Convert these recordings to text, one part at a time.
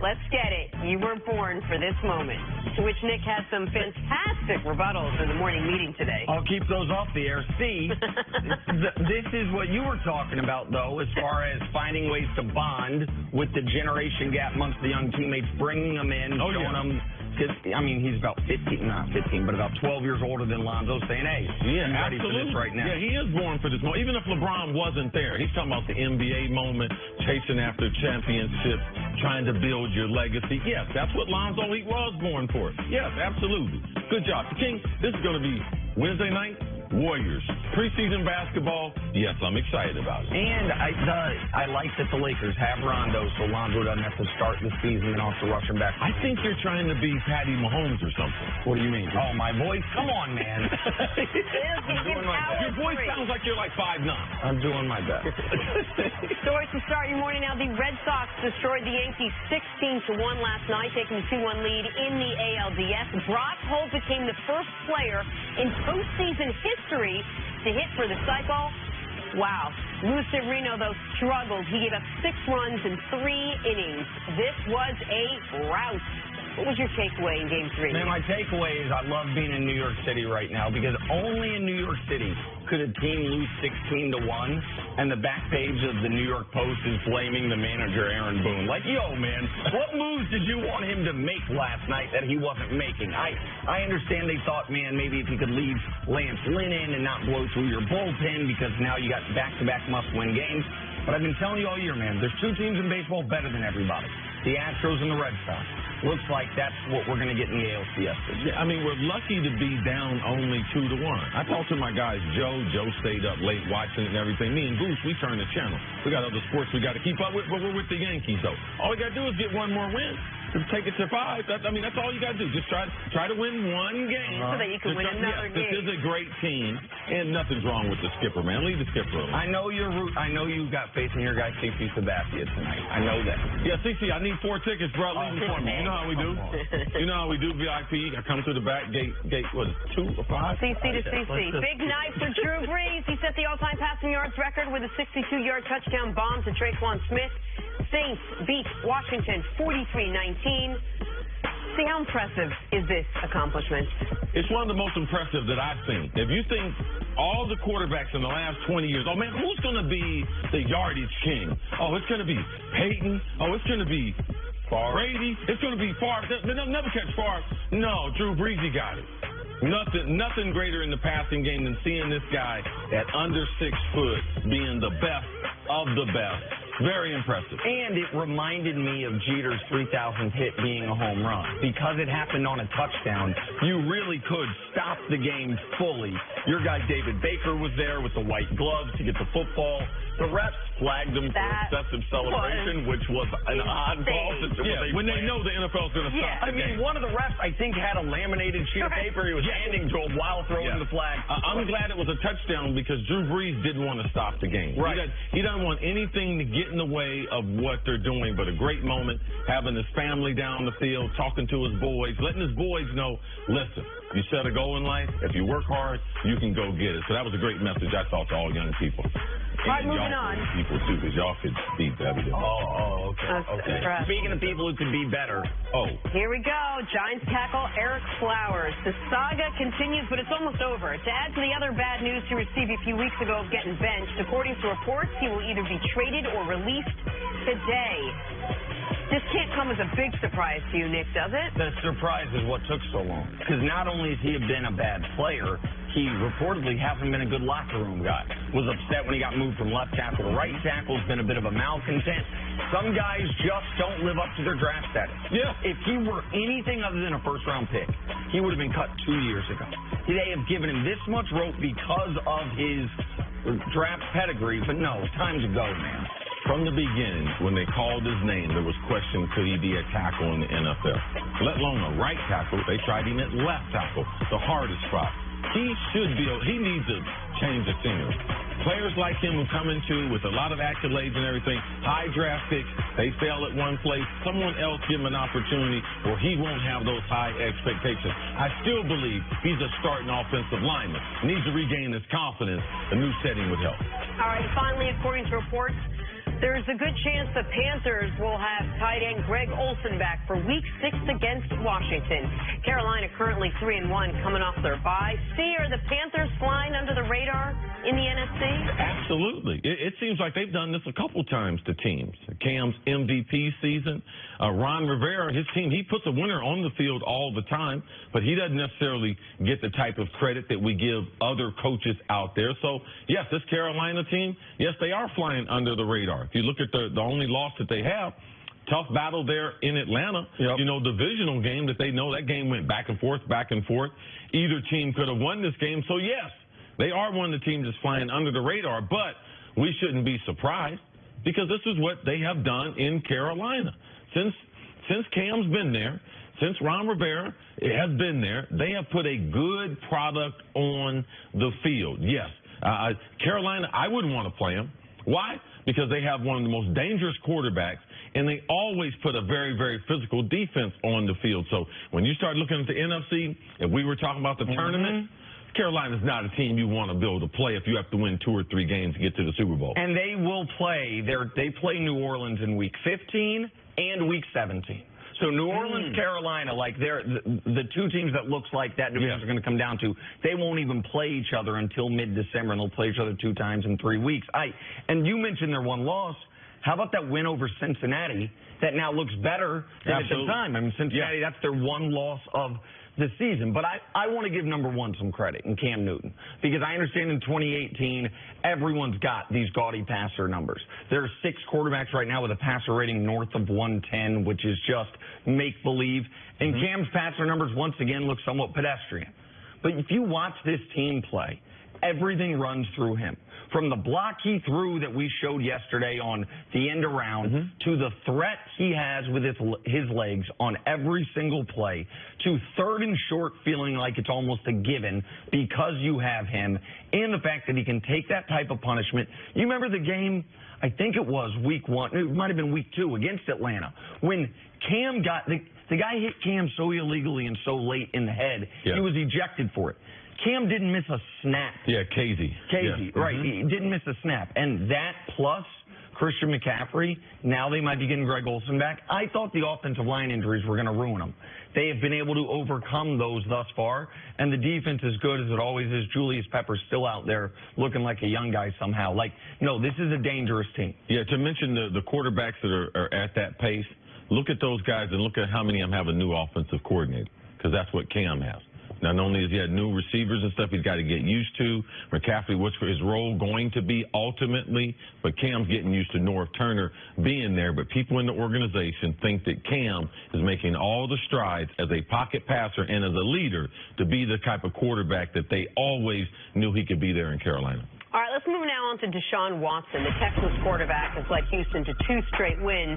let's get it. You were born for this moment. To which Nick has some fantastic rebuttals in the morning meeting today. I'll keep those off the air. See, this is what you were talking about, though, as far as finding ways to bond with the generation gap amongst the young teammates, bringing them in, showing them. I mean, he's about not 15, but about 12 years older than Lonzo, saying, hey, I'm ready for this right now. Yeah, he is born for this moment. Even if LeBron wasn't there, he's talking about the NBA moment, chasing after championships, trying to build your legacy. Yes, that's what Lonzo Heat was born for. Yes, absolutely. Good job. King, this is going to be Wednesday night. Warriors. Preseason basketball, yes, I'm excited about it. And I like that the Lakers have Rondo, so Lonzo doesn't have to start the season and also rush him back. I think you're trying to be Patty Mahomes or something. What do you mean? Oh, my voice? Come on, man. Your voice sounds like you're like 5'9". I'm doing my best. Stories to start your morning now. The Red Sox destroyed the Yankees 16-1 last night, taking a 2-1 lead in the ALDS. Brock Holt became the first player in postseason history to hit for the cycle. Wow. Lou Severino, though, struggled. He gave up 6 runs in 3 innings. This was a rout. What was your takeaway in Game 3? Man, my takeaway is I love being in New York City right now because only in New York City could a team lose 16-1, and the back page of the New York Post is blaming the manager, Aaron Boone. Like, yo, man, what moves did you want him to make last night that he wasn't making? I understand they thought, man, maybe if he could leave Lance Lynn in and not blow through your bullpen because now you got back-to-back must-win games. But I've been telling you all year, man, there's 2 teams in baseball better than everybody, the Astros and the Red Sox. Looks like that's what we're going to get in the ALCS. Yeah, I mean, we're lucky to be down only 2-1. I talked to my guys, Joe. Joe stayed up late watching it and everything. Me and Goose, we turned the channel. We got other sports we got to keep up with, but we're with the Yankees, though. All we got to do is get 1 more win. Just take it to 5. That's all you got to do. Just try to win 1 game. So that you can win another game. This is a great team, and nothing's wrong with the skipper, man. Leave the skipper alone. I know you got faith in your guy, CC Sabathia, tonight. I know that. Yeah, CC, I need 4 tickets, bro. Leave them for me. You know how we do. You know how we do, VIP. I come through the back gate, what is it, 2 or 5? CC to CC. Big night for Drew Brees. He set the all-time passing yards record with a 62-yard touchdown bomb to Traquan Smith. Saints beat Washington 43-19. See, how impressive is this accomplishment? It's one of the most impressive that I've seen. If you think all the quarterbacks in the last 20 years, oh, man, who's going to be the yardage king? Oh, it's going to be Peyton. Oh, it's going to be Brady. It's going to be Favre. They'll never catch Favre. No, Drew Brees, he got it. Nothing greater in the passing game than seeing this guy at under 6 foot being the best of the best. Very impressive. And it reminded me of Jeter's 3,000th hit being a home run. Because it happened on a touchdown, you really could stop the game fully. Your guy David Baker was there with the white gloves to get the football. The refs flagged him for excessive celebration, which was an odd call. When they know the NFL's going to stop the game. I mean, one of the refs, I think, had a laminated sheet of paper he was handing to him while throwing the flag. I'm glad it was a touchdown because Drew Brees didn't want to stop the game. Right. He doesn't want anything to get in the way of what they're doing, but a great moment, having his family down the field, talking to his boys, letting his boys know, listen, you set a goal in life, if you work hard, you can go get it. So that was a great message I thought to all young people. Right, moving on. People too, because y'all could be better than okay. Speaking of people who could be better. Here we go. Giants tackle Ereck Flowers. The saga continues, but it's almost over. To add to the other bad news he received a few weeks ago of getting benched, according to reports, he will either be traded or released today. This can't come as a big surprise to you, Nick, does it? The surprise is what took so long. Because not only has he been a bad player, he reportedly hasn't been a good locker room guy. Was upset when he got moved from left tackle to right tackle. Has been a bit of a malcontent. Some guys just don't live up to their draft status. Yeah. If he were anything other than a first-round pick, he would have been cut 2 years ago. They have given him this much rope because of his draft pedigree, but no, time to go, man. From the beginning, when they called his name, there was question, could he be a tackle in the NFL? Let alone a right tackle. They tried him at left tackle, the hardest spot. He needs to change the scenery. Players like him who come into with a lot of accolades and everything, high draft picks, they fail at one place, someone else give him an opportunity where he won't have those high expectations. I still believe he's a starting offensive lineman. Needs to regain his confidence. A new setting would help. All right, finally, according to reports, There's a good chance the Panthers will have tight end Greg Olsen back for Week 6 against Washington. Carolina currently 3-1 coming off their bye. See, are the Panthers flying under the radar in the NFC? Absolutely. It seems like they've done this a couple times to teams. Cam's MVP season, Ron Rivera, his team, he puts a winner on the field all the time, but he doesn't necessarily get the type of credit that we give other coaches out there. So, yes, this Carolina team, yes, they are flying under the radar. If you look at the only loss that they have, tough battle there in Atlanta. Yep. You know, divisional game that they know that game went back and forth, back and forth. Either team could have won this game. So, yes, they are one of the teams that's flying under the radar, but we shouldn't be surprised because this is what they have done in Carolina. Since Cam's been there, since Ron Rivera has been there, they have put a good product on the field. Yes, Carolina, I wouldn't want to play them. Why? Because they have one of the most dangerous quarterbacks, and they always put a very, very physical defense on the field. So when you start looking at the NFC, if we were talking about the tournament, Carolina's not a team you want to be able to play if you have to win 2 or 3 games to get to the Super Bowl. And they will play. They play New Orleans in Week 15 and Week 17. So New Orleans, Carolina, like they're the two teams that looks like that division are going to come down to. They won't even play each other until mid-December, and they'll play each other 2 times in 3 weeks. And you mentioned their one loss. How about that win over Cincinnati that now looks better than at the time? I mean, Cincinnati, that's their one loss of the season. But I want to give number one some credit in Cam Newton, because I understand in 2018 everyone's got these gaudy passer numbers. There are 6 quarterbacks right now with a passer rating north of 110, which is just make-believe. And Cam's passer numbers once again look somewhat pedestrian. But if you watch this team play, everything runs through him. From the block he threw that we showed yesterday on the end around to the threat he has with his legs on every single play to 3rd and short feeling like it's almost a given because you have him, and the fact that he can take that type of punishment. You remember the game, I think it was Week 1, it might have been Week 2 against Atlanta, when Cam got the guy hit Cam so illegally and so late in the head, he was ejected for it. Cam didn't miss a snap. Yeah, Casey. Right. He didn't miss a snap. And that plus Christian McCaffrey, now they might be getting Greg Olsen back. I thought the offensive line injuries were going to ruin them. They have been able to overcome those thus far, and the defense is good as it always is. Julius Peppers still out there looking like a young guy somehow. Like, no, this is a dangerous team. Yeah, to mention the quarterbacks that are at that pace, look at those guys and look at how many of them have a new offensive coordinator, because that's what Cam has. Not only has he had new receivers and stuff he's got to get used to, McCaffrey, what's his role going to be ultimately, but Cam's getting used to North Turner being there. But people in the organization think that Cam is making all the strides as a pocket passer and as a leader to be the type of quarterback that they always knew he could be there in Carolina. All right, let's move now on to Deshaun Watson. The Texans quarterback has led Houston to 2 straight wins,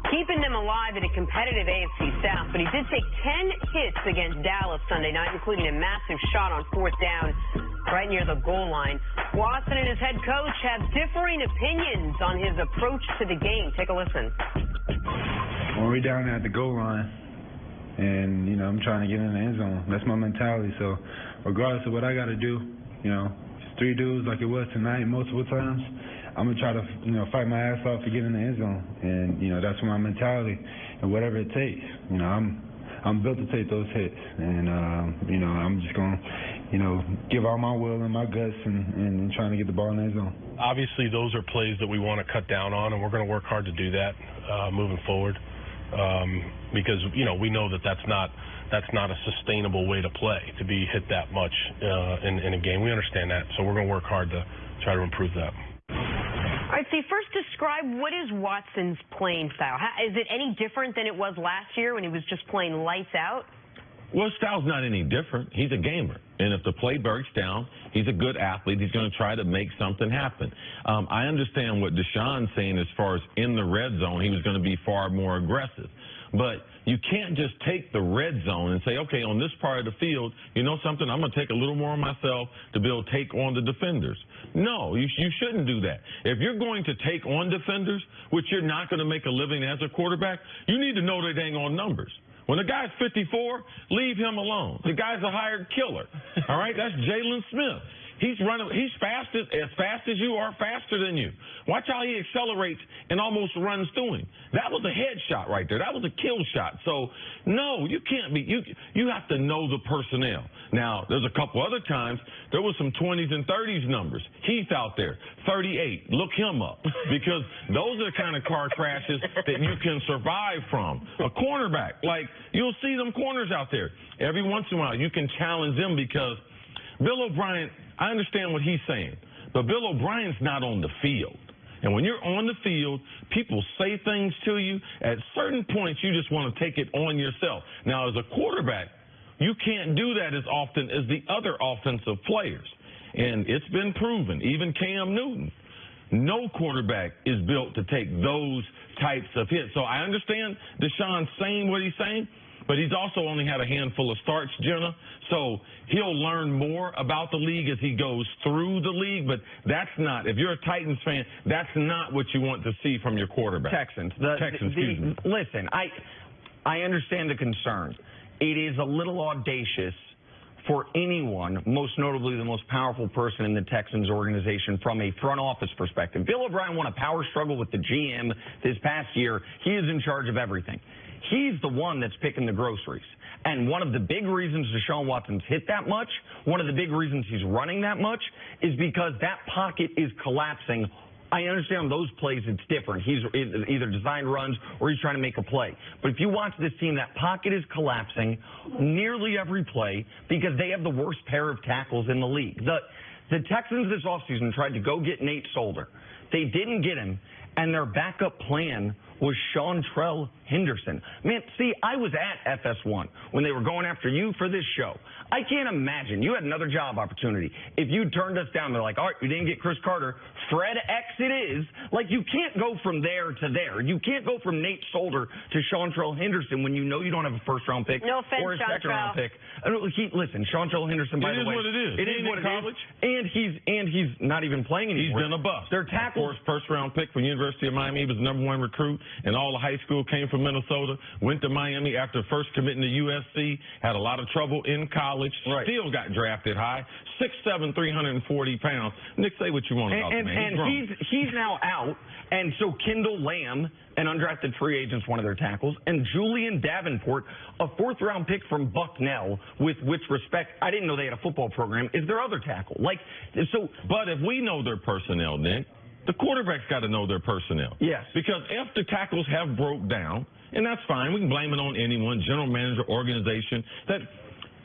keeping them alive in a competitive AFC South. But he did take 10 hits against Dallas Sunday night, including a massive shot on 4th down right near the goal line. Watson and his head coach have differing opinions on his approach to the game. Take a listen. When we're down at the goal line and, I'm trying to get in the end zone, that's my mentality. So regardless of what I got to do, 3 dudes like it was tonight multiple times, I'm going to try to, fight my ass off to get in the end zone. And, that's my mentality. And whatever it takes, I'm built to take those hits. And, I'm just going to, give all my will and my guts and trying to get the ball in the end zone. Obviously, those are plays that we want to cut down on, and we're going to work hard to do that moving forward because, we know that that's not a sustainable way to play, to be hit that much in a game. We understand that, so we're going to work hard to try to improve that. All right, so first describe what is Watson's playing style. Is it any different than it was last year when he was just playing lights out? Well, his style's not any different. He's a gamer. And if the play breaks down, he's a good athlete. He's going to try to make something happen. I understand what Deshaun's saying as far as in the red zone, he was going to be far more aggressive. But you can't just take the red zone and say, okay, on this part of the field, you know something, I'm going to take a little more on myself to be able to take on the defenders. No, you shouldn't do that. If you're going to take on defenders, which you're not going to make a living as a quarterback, you need to know their dang on numbers. When a guy's 54, leave him alone. The guy's a hired killer. All right? That's Jalen Smith. He's running. He's as fast as you or faster than you. Watch how he accelerates and almost runs through him. That was a headshot right there. That was a kill shot. So, no, you can't be. You have to know the personnel. Now, there's a couple other times there was some 20s and 30s numbers. Heath out there, 38. Look him up because those are the kind of car crashes that you can survive from. A cornerback, like you'll see them corners out there. Every once in a while, you can challenge them because Bill O'Brien, I understand what he's saying, but Bill O'Brien's not on the field. And when you're on the field, people say things to you. At certain points, you just want to take it on yourself. Now, as a quarterback, you can't do that as often as the other offensive players. And it's been proven, even Cam Newton, no quarterback is built to take those types of hits. So I understand Deshaun saying what he's saying, but he's also only had a handful of starts, Jenna. So he'll learn more about the league as he goes through the league. But that's not, if you're a Titans fan, that's not what you want to see from your quarterback. Texans. Excuse me. Listen, I understand the concern. It is a little audacious for anyone, most notably the most powerful person in the Texans organization from a front office perspective. Bill O'Brien won a power struggle with the GM this past year. He is in charge of everything. He's the one that's picking the groceries. And one of the big reasons Deshaun Watson's hit that much, one of the big reasons he's running that much, is because that pocket is collapsing. I understand those plays, it's different. He's either designed runs or he's trying to make a play. But if you watch this team, that pocket is collapsing nearly every play because they have the worst pair of tackles in the league. The Texans this offseason tried to go get Nate Solder. They didn't get him, and their backup plan was Chantrell Henderson. Man, see, I was at FS1 when they were going after you for this show. I can't imagine. You had another job opportunity. If you turned us down, they're like, all right, we didn't get Chris Carter. Fred X it is. Like, you can't go from there to there. You can't go from Nate Solder to Chantrell Henderson when you know you don't have a first-round pick no offense, or a second-round pick. Listen, Chantrell Henderson, by the way. It is what it is. It is what it is. And he's not even playing anymore. He's been a bust. Their tackles. Of course, first-round pick from University of Miami. He was the '1 recruit, and all the high school came from Minnesota. Went to Miami after first committing to USC. Had a lot of trouble in college. Right. Still got drafted high. 6'7", 340 pounds. Nick, say what you want about the man. And he's now out. And so Kendall Lamb, an undrafted free agent's one of their tackles, and Julian Davenport, a fourth-round pick from Bucknell, with which respect, I didn't know they had a football program, is their other tackle. But if we know their personnel, Nick, the quarterback's got to know their personnel. Yes. Because if the tackles have broke down, and that's fine, we can blame it on anyone, general manager, organization, that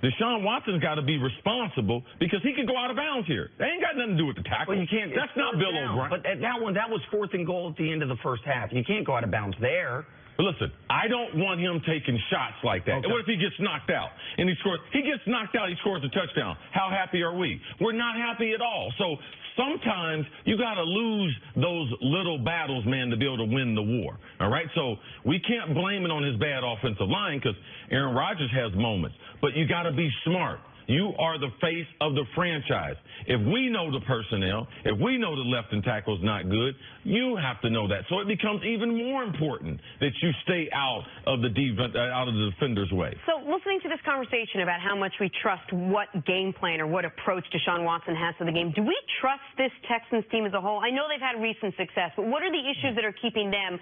Deshaun Watson's got to be responsible because he could go out of bounds here. That ain't got nothing to do with the tackle. Well, you can't. That's not Bill O'Brien. But that was 4th and goal at the end of the first half. You can't go out of bounds there. But listen, I don't want him taking shots like that. Okay. What if he gets knocked out and he scores? He gets knocked out, he scores a touchdown. How happy are we? We're not happy at all. So sometimes you got to lose those little battles, man, to be able to win the war. All right? So we can't blame it on his bad offensive line because Aaron Rodgers has moments. But you got to be smart. You are the face of the franchise. If we know the personnel, if we know the left and tackle's not good, you have to know that. So it becomes even more important that you stay out of the defender's way. So listening to this conversation about how much we trust what game plan or what approach Deshaun Watson has to the game, do we trust this Texans team as a whole? I know they've had recent success, but what are the issues that are keeping them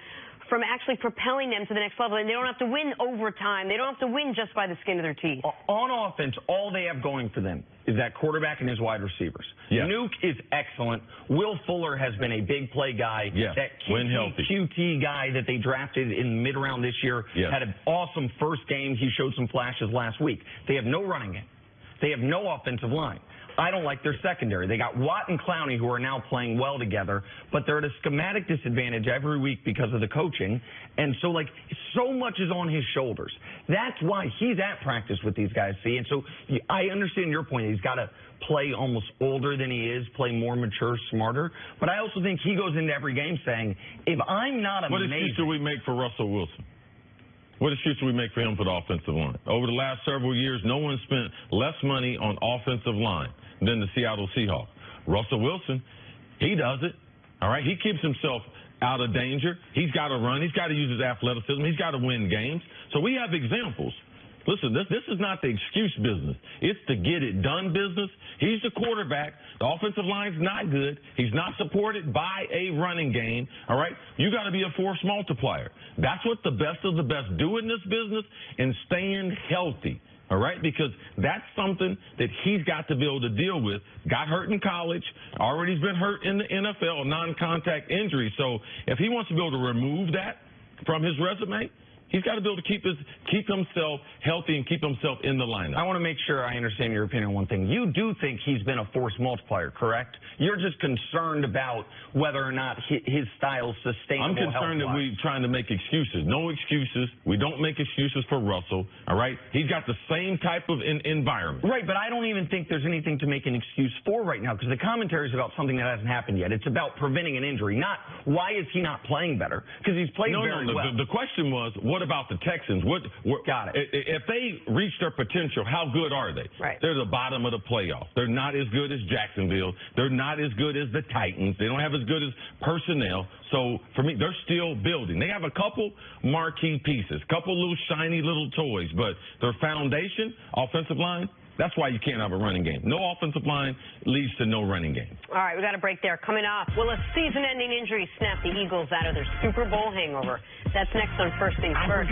from actually propelling them to the next level? And they don't have to win overtime. They don't have to win just by the skin of their teeth. On offense, all they have going for them is that quarterback and his wide receivers. Yes. Nuke is excellent. Will Fuller has been a big play guy. Yes. That QT guy that they drafted in mid-round this year had an awesome first game. He showed some flashes last week. They have no running game. They have no offensive line. I don't like their secondary. They got Watt and Clowney, who are now playing well together, but they're at a schematic disadvantage every week because of the coaching. And so, so much is on his shoulders. That's why he's at practice with these guys, see? And so I understand your point. He's got to play almost older than he is, play more mature, smarter. But I also think he goes into every game saying, if I'm not amazing... What excuse do we make for Russell Wilson? What excuse do we make for him for the offensive line? Over the last several years, no one spent less money on offensive line than the Seattle Seahawks. Russell Wilson, he does it. All right? He keeps himself out of danger. He's got to run. He's got to use his athleticism. He's got to win games. So we have examples. Listen, this is not the excuse business. It's the get it done business. He's the quarterback. The offensive line's not good. He's not supported by a running game. All right? You got to be a force multiplier. That's what the best of the best do in this business, and staying healthy. All right, because that's something that he's got to be able to deal with. Got hurt in college, already been hurt in the NFL, a non-contact injury. So if he wants to be able to remove that from his resume, he's got to be able to keep himself healthy and keep himself in the lineup. I want to make sure I understand your opinion on one thing. You do think he's been a force multiplier, correct? You're just concerned about whether or not his style's sustainable. I'm concerned that we're trying to make excuses. No excuses. We don't make excuses for Russell, all right? He's got the same type of environment. Right, but I don't even think there's anything to make an excuse for right now, because the commentary is about something that hasn't happened yet. It's about preventing an injury, not why is he not playing better, because he's played very well. The question was, what about the Texans? Got it. If they reach their potential, how good are they? Right. They're the bottom of the playoff. They're not as good as Jacksonville. They're not as good as the Titans. They don't have as good as personnel. So, for me, they're still building. They have a couple marquee pieces, couple little shiny little toys, but their foundation, offensive line, that's why you can't have a running game. No offensive line leads to no running game. All right, we got a break there. Coming up, will a season-ending injury snap the Eagles out of their Super Bowl hangover? That's next on First Things First.